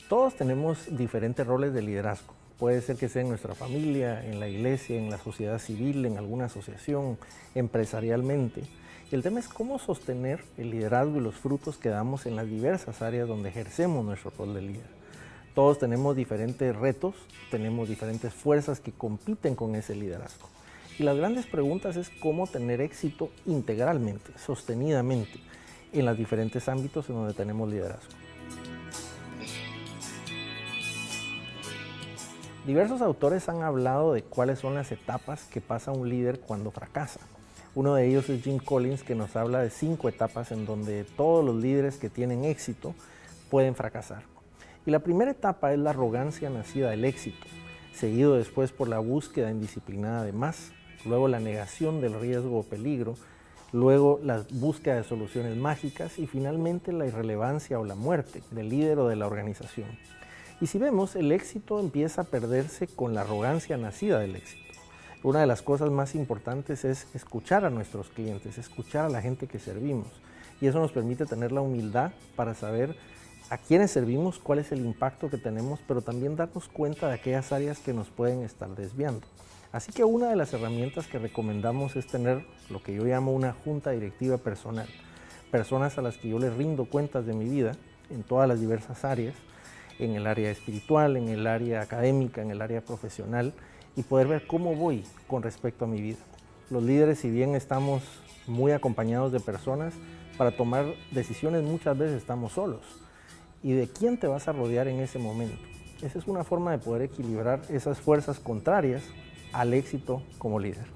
Todos tenemos diferentes roles de liderazgo. Puede ser que sea en nuestra familia, en la iglesia, en la sociedad civil, en alguna asociación, empresarialmente. Y el tema es cómo sostener el liderazgo y los frutos que damos en las diversas áreas donde ejercemos nuestro rol de líder. Todos tenemos diferentes retos, tenemos diferentes fuerzas que compiten con ese liderazgo. Y las grandes preguntas es cómo tener éxito integralmente, sostenidamente, en los diferentes ámbitos en donde tenemos liderazgo. Diversos autores han hablado de cuáles son las etapas que pasa un líder cuando fracasa. Uno de ellos es Jim Collins, que nos habla de 5 etapas en donde todos los líderes que tienen éxito pueden fracasar. Y la primera etapa es la arrogancia nacida del éxito, seguido después por la búsqueda indisciplinada de más, luego la negación del riesgo o peligro, luego la búsqueda de soluciones mágicas y finalmente la irrelevancia o la muerte del líder o de la organización. Y si vemos, el éxito empieza a perderse con la arrogancia nacida del éxito. Una de las cosas más importantes es escuchar a nuestros clientes, escuchar a la gente que servimos. Y eso nos permite tener la humildad para saber a quiénes servimos, cuál es el impacto que tenemos, pero también darnos cuenta de aquellas áreas que nos pueden estar desviando. Así que una de las herramientas que recomendamos es tener lo que yo llamo una junta directiva personal. Personas a las que yo les rindo cuentas de mi vida en todas las diversas áreas, en el área espiritual, en el área académica, en el área profesional, y poder ver cómo voy con respecto a mi vida. Los líderes, si bien estamos muy acompañados de personas, para tomar decisiones muchas veces estamos solos. ¿Y de quién te vas a rodear en ese momento? Esa es una forma de poder equilibrar esas fuerzas contrarias al éxito como líder.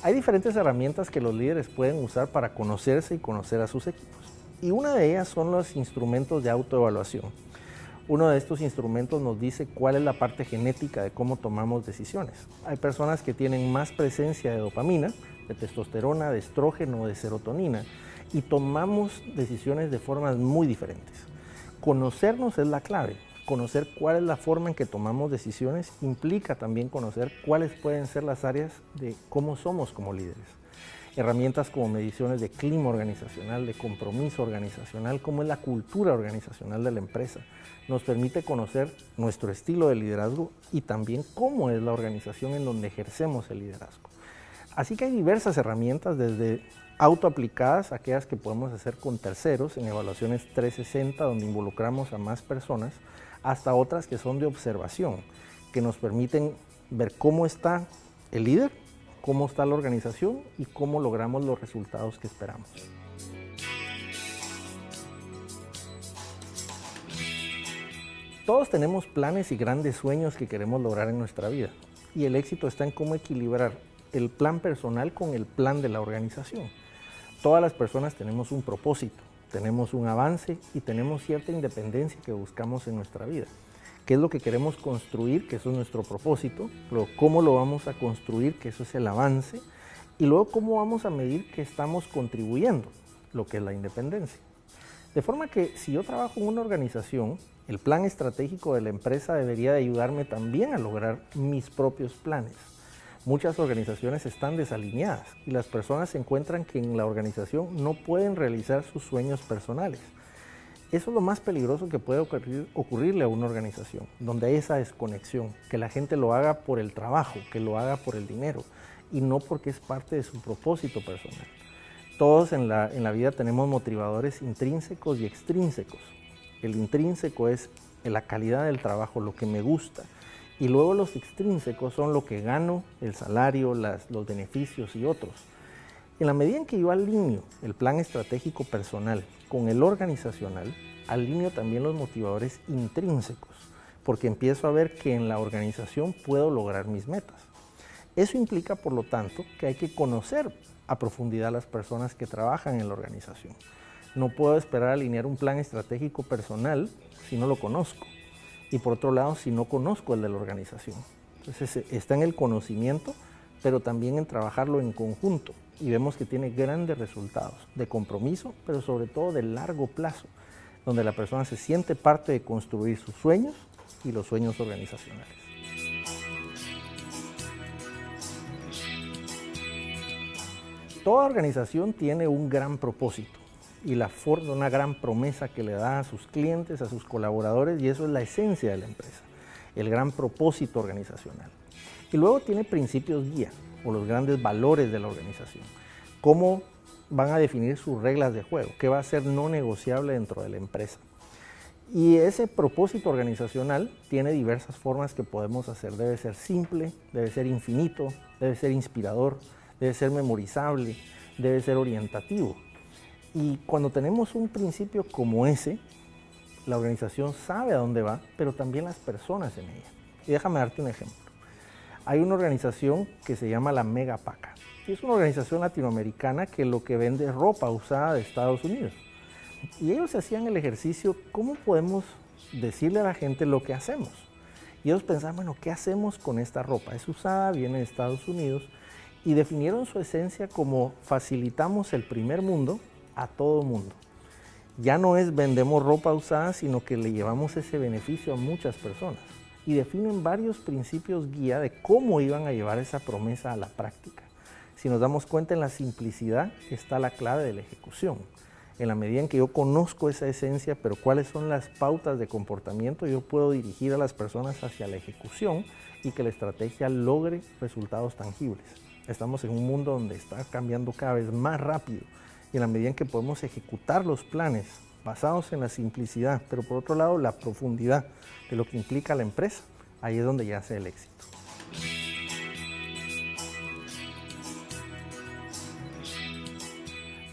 Hay diferentes herramientas que los líderes pueden usar para conocerse y conocer a sus equipos. Y una de ellas son los instrumentos de autoevaluación. Uno de estos instrumentos nos dice cuál es la parte genética de cómo tomamos decisiones. Hay personas que tienen más presencia de dopamina, de testosterona, de estrógeno, de serotonina, y tomamos decisiones de formas muy diferentes. Conocernos es la clave. Conocer cuál es la forma en que tomamos decisiones implica también conocer cuáles pueden ser las áreas de cómo somos como líderes. Herramientas como mediciones de clima organizacional, de compromiso organizacional, cómo es la cultura organizacional de la empresa, nos permite conocer nuestro estilo de liderazgo y también cómo es la organización en donde ejercemos el liderazgo. Así que hay diversas herramientas, desde autoaplicadas, aquellas que podemos hacer con terceros en evaluaciones 360, donde involucramos a más personas, hasta otras que son de observación, que nos permiten ver cómo está el líder, cómo está la organización y cómo logramos los resultados que esperamos. Todos tenemos planes y grandes sueños que queremos lograr en nuestra vida, y el éxito está en cómo equilibrar el plan personal con el plan de la organización. Todas las personas tenemos un propósito, tenemos un avance y tenemos cierta independencia que buscamos en nuestra vida. ¿Qué es lo que queremos construir? Que eso es nuestro propósito. Luego, ¿cómo lo vamos a construir? Que eso es el avance. Y luego, ¿cómo vamos a medir que estamos contribuyendo? Lo que es la independencia. De forma que si yo trabajo en una organización, el plan estratégico de la empresa debería de ayudarme también a lograr mis propios planes. Muchas organizaciones están desalineadas y las personas se encuentran que en la organización no pueden realizar sus sueños personales. Eso es lo más peligroso que puede ocurrirle a una organización, donde hay esa desconexión, que la gente lo haga por el trabajo, que lo haga por el dinero y no porque es parte de su propósito personal. Todos en la vida tenemos motivadores intrínsecos y extrínsecos. El intrínseco es la calidad del trabajo, lo que me gusta. Y luego los extrínsecos son lo que gano, el salario, los beneficios y otros. En la medida en que yo alineo el plan estratégico personal con el organizacional, alineo también los motivadores intrínsecos, porque empiezo a ver que en la organización puedo lograr mis metas. Eso implica, por lo tanto, que hay que conocer a profundidad a las personas que trabajan en la organización. No puedo esperar a alinear un plan estratégico personal si no lo conozco. Y por otro lado, si no conozco el de la organización. Entonces está en el conocimiento, pero también en trabajarlo en conjunto. Y vemos que tiene grandes resultados de compromiso, pero sobre todo de largo plazo, donde la persona se siente parte de construir sus sueños y los sueños organizacionales. Toda organización tiene un gran propósito y una gran promesa que le da a sus clientes, a sus colaboradores, y eso es la esencia de la empresa, el gran propósito organizacional. Y luego tiene principios guía o los grandes valores de la organización. Cómo van a definir sus reglas de juego, qué va a ser no negociable dentro de la empresa. Y ese propósito organizacional tiene diversas formas que podemos hacer. Debe ser simple, debe ser infinito, debe ser inspirador, debe ser memorizable, debe ser orientativo. Y cuando tenemos un principio como ese, la organización sabe a dónde va, pero también las personas en ella. Y déjame darte un ejemplo. Hay una organización que se llama la Mega Paca. Y es una organización latinoamericana que lo que vende es ropa usada de Estados Unidos. Y ellos hacían el ejercicio, ¿cómo podemos decirle a la gente lo que hacemos? Y ellos pensaban, bueno, ¿qué hacemos con esta ropa? Es usada, viene de Estados Unidos, y definieron su esencia como facilitamos el primer mundo a todo mundo. Ya no es vendemos ropa usada, sino que le llevamos ese beneficio a muchas personas. Y definen varios principios guía de cómo iban a llevar esa promesa a la práctica. Si nos damos cuenta, en la simplicidad está la clave de la ejecución. En la medida en que yo conozco esa esencia, pero cuáles son las pautas de comportamiento, yo puedo dirigir a las personas hacia la ejecución y que la estrategia logre resultados tangibles. Estamos en un mundo donde está cambiando cada vez más rápido, y en la medida en que podemos ejecutar los planes basados en la simplicidad, pero por otro lado la profundidad de lo que implica la empresa, ahí es donde yace el éxito.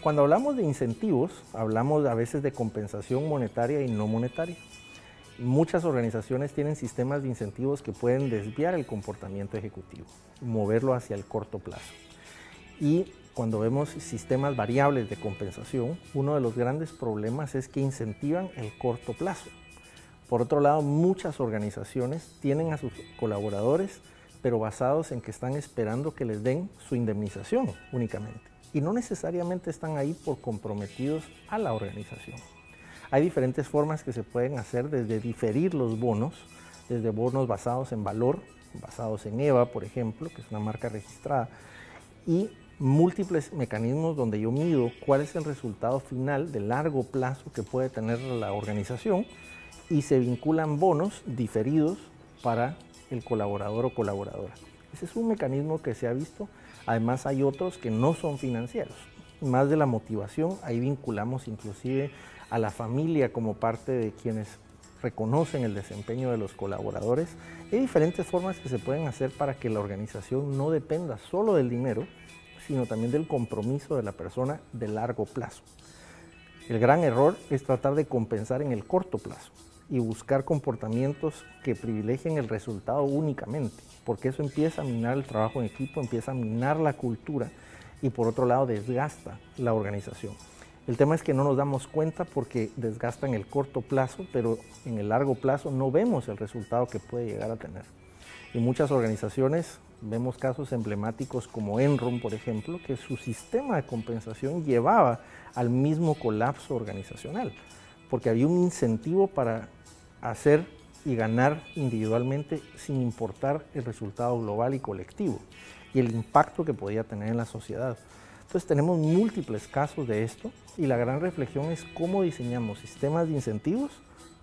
Cuando hablamos de incentivos, hablamos a veces de compensación monetaria y no monetaria. Muchas organizaciones tienen sistemas de incentivos que pueden desviar el comportamiento ejecutivo, moverlo hacia el corto plazo. Y cuando vemos sistemas variables de compensación, uno de los grandes problemas es que incentivan el corto plazo. Por otro lado, muchas organizaciones tienen a sus colaboradores, pero basados en que están esperando que les den su indemnización únicamente. Y no necesariamente están ahí por comprometidos a la organización. Hay diferentes formas que se pueden hacer, desde diferir los bonos, desde bonos basados en valor, basados en EVA, por ejemplo, que es una marca registrada, y múltiples mecanismos donde yo mido cuál es el resultado final de largo plazo que puede tener la organización, y se vinculan bonos diferidos para el colaborador o colaboradora. Ese es un mecanismo que se ha visto. Además hay otros que no son financieros, más de la motivación. Ahí vinculamos inclusive a la familia como parte de quienes reconocen el desempeño de los colaboradores. Hay diferentes formas que se pueden hacer para que la organización no dependa solo del dinero, sino también del compromiso de la persona de largo plazo. El gran error es tratar de compensar en el corto plazo y buscar comportamientos que privilegien el resultado únicamente, porque eso empieza a minar el trabajo en equipo, empieza a minar la cultura y por otro lado desgasta la organización. El tema es que no nos damos cuenta porque desgasta en el corto plazo, pero en el largo plazo no vemos el resultado que puede llegar a tener. Y muchas organizaciones, vemos casos emblemáticos como Enron, por ejemplo, que su sistema de compensación llevaba al mismo colapso organizacional, porque había un incentivo para hacer y ganar individualmente sin importar el resultado global y colectivo y el impacto que podía tener en la sociedad. Entonces tenemos múltiples casos de esto y la gran reflexión es cómo diseñamos sistemas de incentivos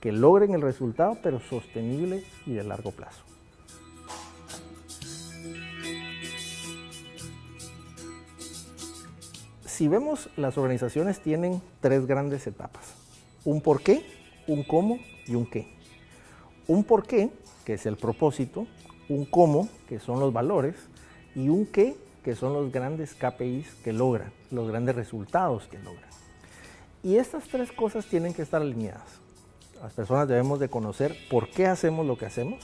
que logren el resultado pero sostenible y de largo plazo. Si vemos, las organizaciones tienen tres grandes etapas: un por qué, un cómo y un qué. Un por qué, que es el propósito, un cómo, que son los valores, y un qué, que son los grandes KPIs que logran, los grandes resultados que logran. Y estas tres cosas tienen que estar alineadas. Las personas debemos de conocer por qué hacemos lo que hacemos,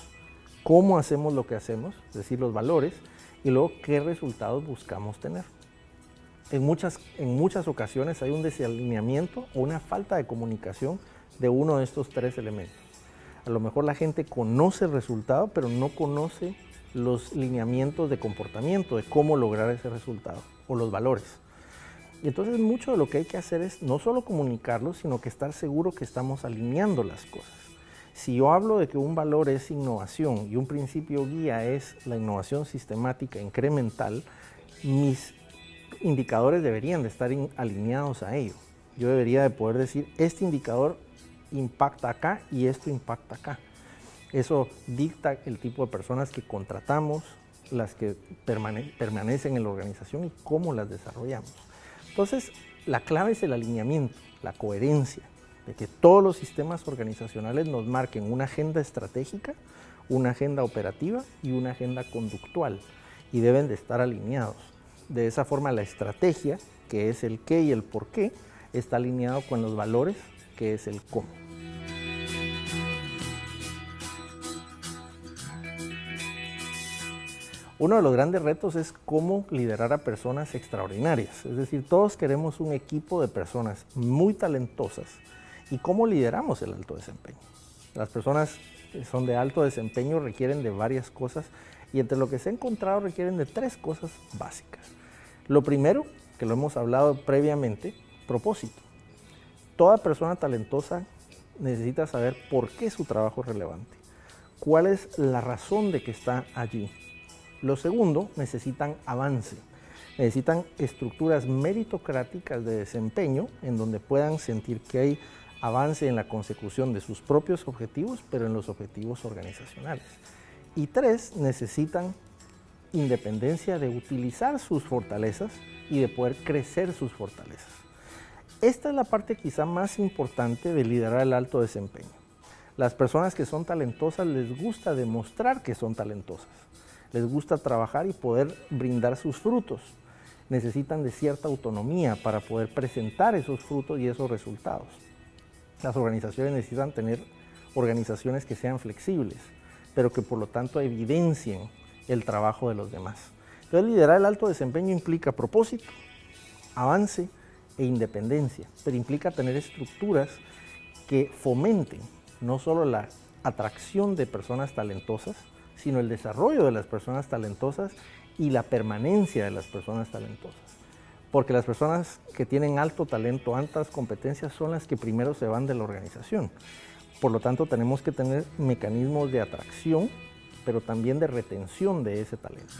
cómo hacemos lo que hacemos, es decir, los valores, y luego qué resultados buscamos tener. En muchas ocasiones hay un desalineamiento o una falta de comunicación de uno de estos tres elementos. A lo mejor la gente conoce el resultado, pero no conoce los lineamientos de comportamiento, de cómo lograr ese resultado, o los valores. Y entonces mucho de lo que hay que hacer es no solo comunicarlo, sino que estar seguro que estamos alineando las cosas. Si yo hablo de que un valor es innovación y un principio guía es la innovación sistemática incremental, mis indicadores deberían de estar alineados a ello. Yo debería de poder decir, este indicador impacta acá y esto impacta acá. Eso dicta el tipo de personas que contratamos, las que permanecen en la organización y cómo las desarrollamos. Entonces, la clave es el alineamiento, la coherencia, de que todos los sistemas organizacionales nos marquen una agenda estratégica, una agenda operativa y una agenda conductual, y deben de estar alineados. De esa forma, la estrategia, que es el qué y el por qué, está alineado con los valores, que es el cómo. Uno de los grandes retos es cómo liderar a personas extraordinarias. Es decir, todos queremos un equipo de personas muy talentosas. ¿Y cómo lideramos el alto desempeño? Las personas que son de alto desempeño requieren de varias cosas y entre lo que se ha encontrado requieren de 3 cosas básicas. Lo primero, que lo hemos hablado previamente, propósito. Toda persona talentosa necesita saber por qué su trabajo es relevante, cuál es la razón de que está allí. Lo segundo, necesitan avance. Necesitan estructuras meritocráticas de desempeño en donde puedan sentir que hay avance en la consecución de sus propios objetivos, pero en los objetivos organizacionales. Y 3, necesitan independencia de utilizar sus fortalezas y de poder crecer sus fortalezas. Esta es la parte quizá más importante de liderar el alto desempeño. Las personas que son talentosas les gusta demostrar que son talentosas. Les gusta trabajar y poder brindar sus frutos. Necesitan de cierta autonomía para poder presentar esos frutos y esos resultados. Las organizaciones necesitan tener organizaciones que sean flexibles, pero que por lo tanto evidencien el trabajo de los demás. Entonces, liderar el alto desempeño implica propósito, avance e independencia, pero implica tener estructuras que fomenten no solo la atracción de personas talentosas, sino el desarrollo de las personas talentosas y la permanencia de las personas talentosas. Porque las personas que tienen alto talento, altas competencias, son las que primero se van de la organización. Por lo tanto, tenemos que tener mecanismos de atracción, pero también de retención de ese talento.